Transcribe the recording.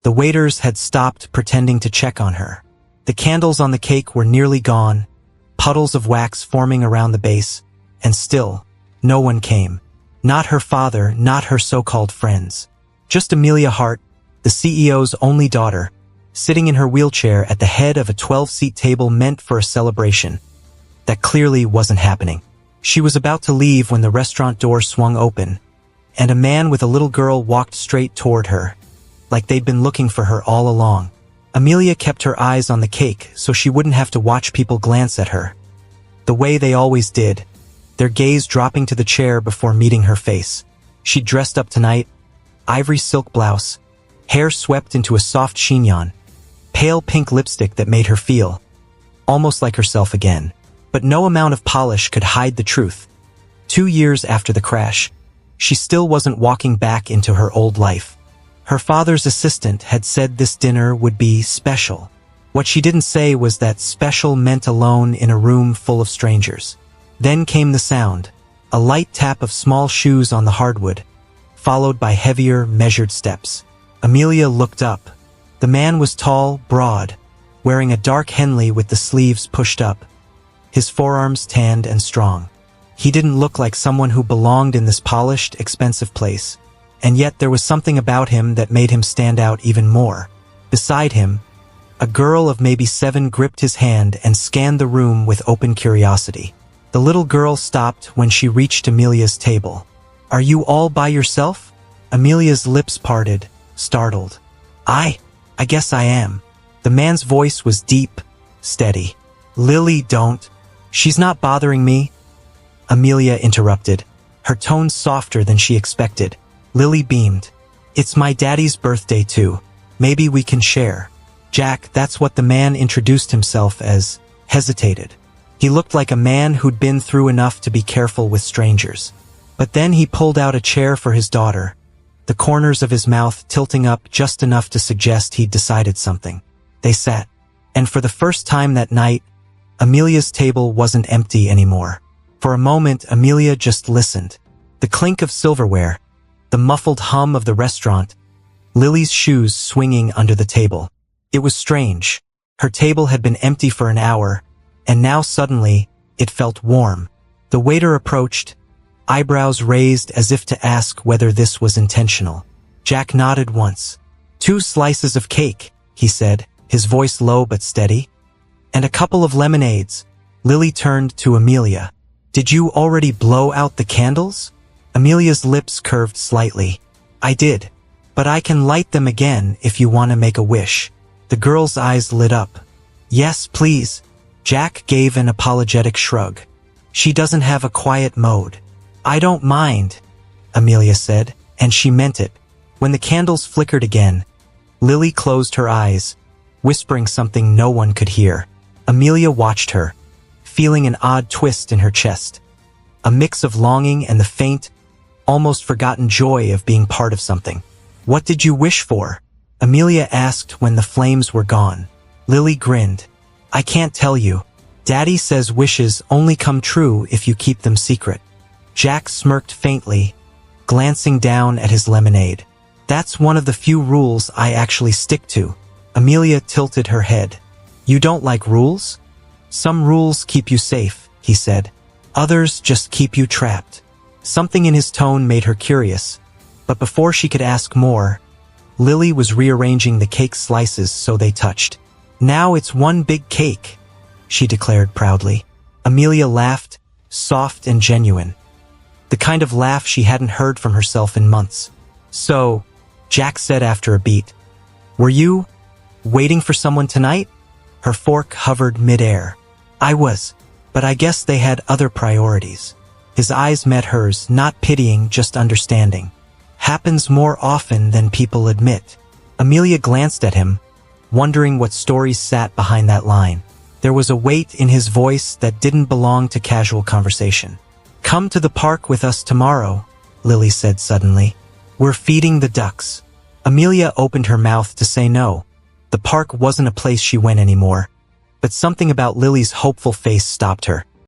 The waiters had stopped pretending to check on her. The candles on the cake were nearly gone, puddles of wax forming around the base, and still, no one came. Not her father, not her so-called friends. Just Amelia Hart, the CEO's only daughter, sitting in her wheelchair at the head of a 12-seat table meant for a celebration. That clearly wasn't happening. She was about to leave when the restaurant door swung open, and a man with a little girl walked straight toward her, like they'd been looking for her all along. Amelia kept her eyes on the cake so she wouldn't have to watch people glance at her. The way they always did, their gaze dropping to the chair before meeting her face. She dressed up tonight, ivory silk blouse, hair swept into a soft chignon, pale pink lipstick that made her feel almost like herself again. But no amount of polish could hide the truth. 2 years after the crash, she still wasn't walking back into her old life. Her father's assistant had said this dinner would be special. What she didn't say was that special meant alone in a room full of strangers. Then came the sound, a light tap of small shoes on the hardwood, followed by heavier, measured steps. Amelia looked up. The man was tall, broad, wearing a dark Henley with the sleeves pushed up, his forearms tanned and strong. He didn't look like someone who belonged in this polished, expensive place, and yet there was something about him that made him stand out even more. Beside him, a girl of maybe 7 gripped his hand and scanned the room with open curiosity. The little girl stopped when she reached Amelia's table. "Are you all by yourself?" Amelia's lips parted, startled. I guess I am." The man's voice was deep, steady. "Lily, don't. She's not bothering me." Amelia interrupted, her tone softer than she expected. Lily beamed. "It's my daddy's birthday too. Maybe we can share." Jack, that's what the man introduced himself as, hesitated. He looked like a man who'd been through enough to be careful with strangers. But then he pulled out a chair for his daughter, the corners of his mouth tilting up just enough to suggest he'd decided something. They sat, and for the first time that night, Amelia's table wasn't empty anymore. For a moment, Amelia just listened. The clink of silverware, the muffled hum of the restaurant, Lily's shoes swinging under the table. It was strange. Her table had been empty for an hour, and now suddenly, it felt warm. The waiter approached, eyebrows raised as if to ask whether this was intentional. Jack nodded once. "2 slices of cake," he said, his voice low but steady. "And a couple of lemonades." Lily turned to Amelia. "Did you already blow out the candles?" Amelia's lips curved slightly. "I did. But I can light them again if you want to make a wish." The girl's eyes lit up. "Yes, please." Jack gave an apologetic shrug. "She doesn't have a quiet mode." "I don't mind," Amelia said, and she meant it. When the candles flickered again, Lily closed her eyes, whispering something no one could hear. Amelia watched her, feeling an odd twist in her chest. A mix of longing and the faint, almost forgotten joy of being part of something. "What did you wish for?" Amelia asked when the flames were gone. Lily grinned. "I can't tell you. Daddy says wishes only come true if you keep them secret." Jack smirked faintly, glancing down at his lemonade. "That's one of the few rules I actually stick to." Amelia tilted her head. "You don't like rules?" "Some rules keep you safe," he said. "Others just keep you trapped." Something in his tone made her curious, but before she could ask more, Lily was rearranging the cake slices so they touched. "Now it's one big cake," she declared proudly. Amelia laughed, soft and genuine. The kind of laugh she hadn't heard from herself in months. "So," Jack said after a beat, "were you waiting for someone tonight?" Her fork hovered midair. "I was, but I guess they had other priorities." His eyes met hers, not pitying, just understanding. "Happens more often than people admit." Amelia glanced at him, wondering what stories sat behind that line. There was a weight in his voice that didn't belong to casual conversation. "Come to the park with us tomorrow," Lily said suddenly. "We're feeding the ducks." Amelia opened her mouth to say no. The park wasn't a place she went anymore, but something about Lily's hopeful face stopped her.